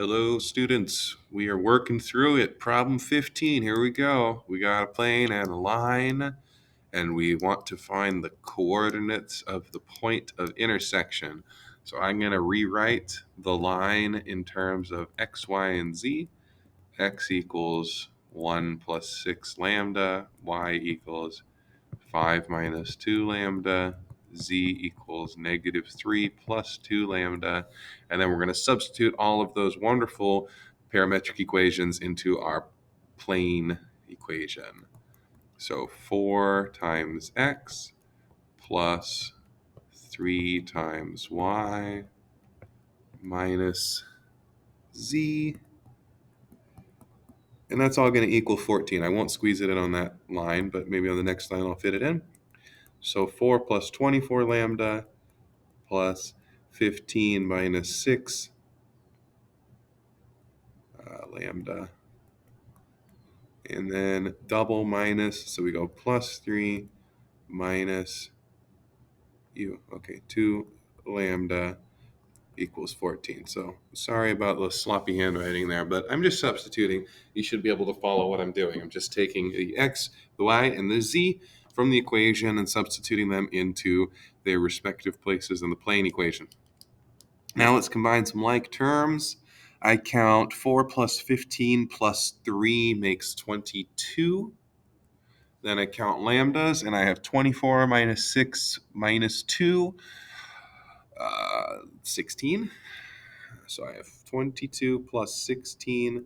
Hello, students. We are working through it. Problem 15. Here we go. We got a plane and a line, and we want to find the coordinates of the point of intersection. So I'm going to rewrite the line in terms of x, y, and z. X equals 1 plus 6 lambda. Y equals 5 minus 2 lambda. Z equals negative 3 plus 2 lambda. And then we're going to substitute all of those wonderful parametric equations into our plane equation. So 4 times x plus 3 times y minus z. And that's all going to equal 14. I won't squeeze it in on that line, but maybe on the next line I'll fit it in. So 4 plus 24 lambda plus 15 minus 6 lambda. And then double minus, so we go plus 3 minus 2 lambda equals 14. So sorry about the sloppy handwriting there, but I'm just substituting. You should be able to follow what I'm doing. I'm just taking the x, the y, and the z from the equation and substituting them into their respective places in the plane equation. Now let's combine some like terms. I count 4 plus 15 plus 3 makes 22. Then I count lambdas, and I have 24 minus 6 minus 2, 16. So I have 22 plus 16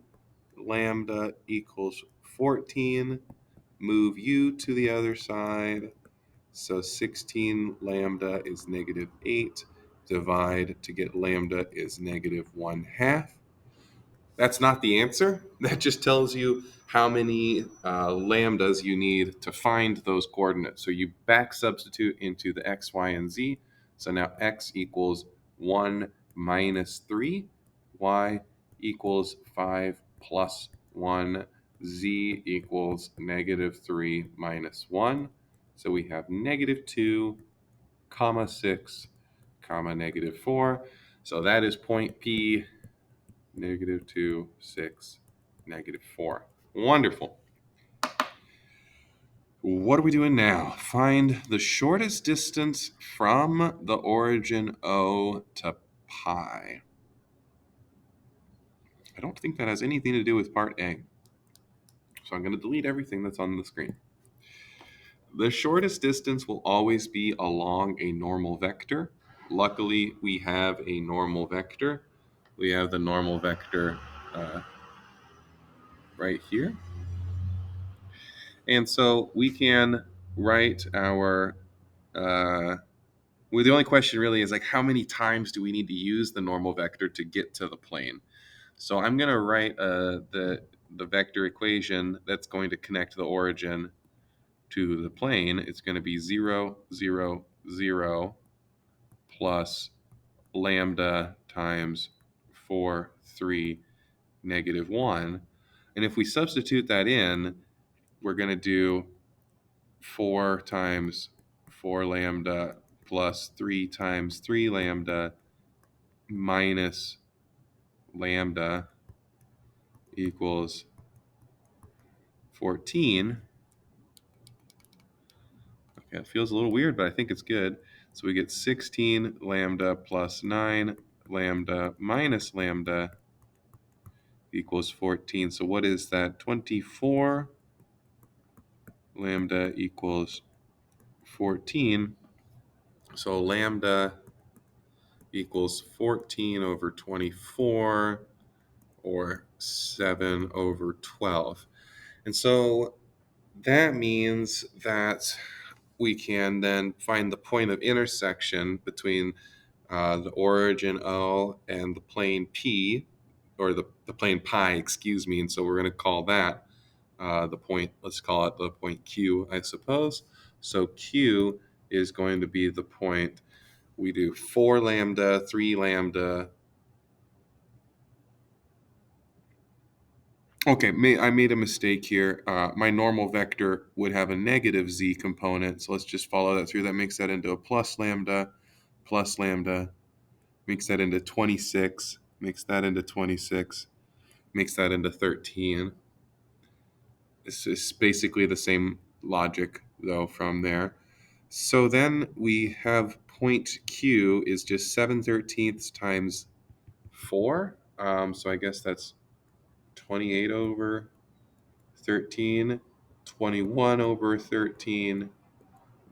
lambda equals 14. Move u to the other side. So 16 lambda is negative 8. Divide to get lambda is negative 1/2. That's not the answer. That just tells you how many lambdas you need to find those coordinates. So you back substitute into the x, y, and z. So now x equals 1 minus 3, y equals 5 plus 1, z equals negative 3 minus 1. So we have negative 2, comma 6, comma negative 4. So that is point P, negative 2, 6, negative 4. Wonderful. What are we doing now? Find the shortest distance from the origin O to pi. I don't think that has anything to do with part A. So I'm going to delete everything that's on the screen. The shortest distance will always be along a normal vector. Luckily, we have a normal vector. We have the normal vector right here. And so we can write our, well, the only question really is like, how many times do we need to use the normal vector to get to the plane? So I'm going to write the vector equation that's going to connect the origin to the plane. It's going to be 0, 0, 0 plus lambda times 4, 3, negative 1. And if we substitute that in, we're going to do 4 times 4 lambda plus 3 times 3 lambda minus lambda equals 14. Okay, it feels a little weird, but I think it's good. So we get 16 lambda plus 9 lambda minus lambda equals 14. So what is that? 24 lambda equals 14. So lambda equals 14 over 24, or 7 over 12. And so that means that we can then find the point of intersection between the origin O and the plane P, or the plane pi, excuse me. And so we're going to call that the point, let's call it the point Q, I suppose. So Q is going to be the point. We do 4 lambda, 3 lambda. Okay, I made a mistake here. My normal vector would have a negative z component, so let's just follow that through. That makes that into a plus lambda, makes that into 26, makes that into 26, makes that into 13. It's basically the same logic, though, from there. So then we have point Q is just 7/13 times 4. So I guess that's 28 over 13, 21 over 13,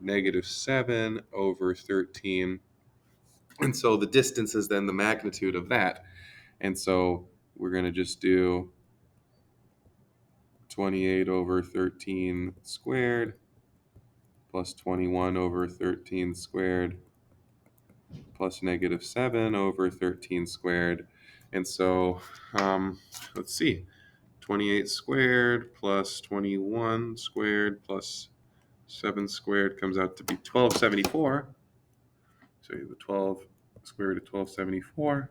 -7 over 13. And so the distance is then the magnitude of that. And so we're going to just do 28 over 13 squared plus 21 over 13 squared plus -7 over 13 squared. And so let's see. 28 squared plus 21 squared plus 7 squared comes out to be 1274. So the 12 square root of 1274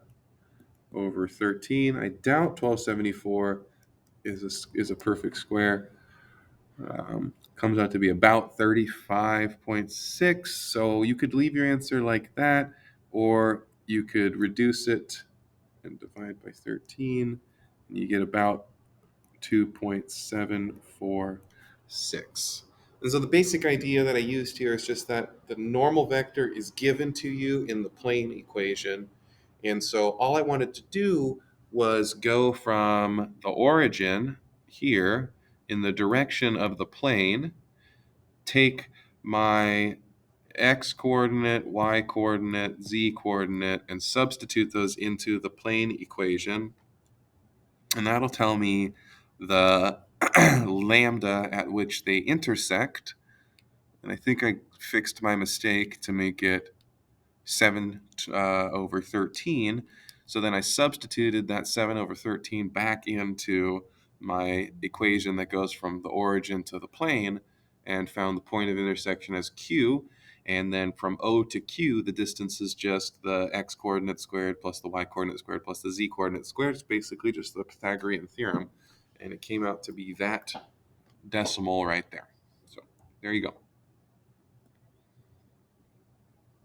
over 13. I doubt 1274 is a perfect square. Comes out to be about 35.6. So you could leave your answer like that, or you could reduce it and divide by 13, and you get about 2.746. And so the basic idea that I used here is just that the normal vector is given to you in the plane equation. And so all I wanted to do was go from the origin here in the direction of the plane, take my x coordinate, y coordinate, z coordinate, and substitute those into the plane equation. And that'll tell me the lambda at which they intersect. And I think I fixed my mistake to make it 7 over 13. So then I substituted that 7 over 13 back into my equation that goes from the origin to the plane and found the point of intersection as Q. And then from O to Q, the distance is just the x coordinate squared plus the y coordinate squared plus the z coordinate squared. It's basically just the Pythagorean theorem. And it came out to be that decimal right there. So there you go.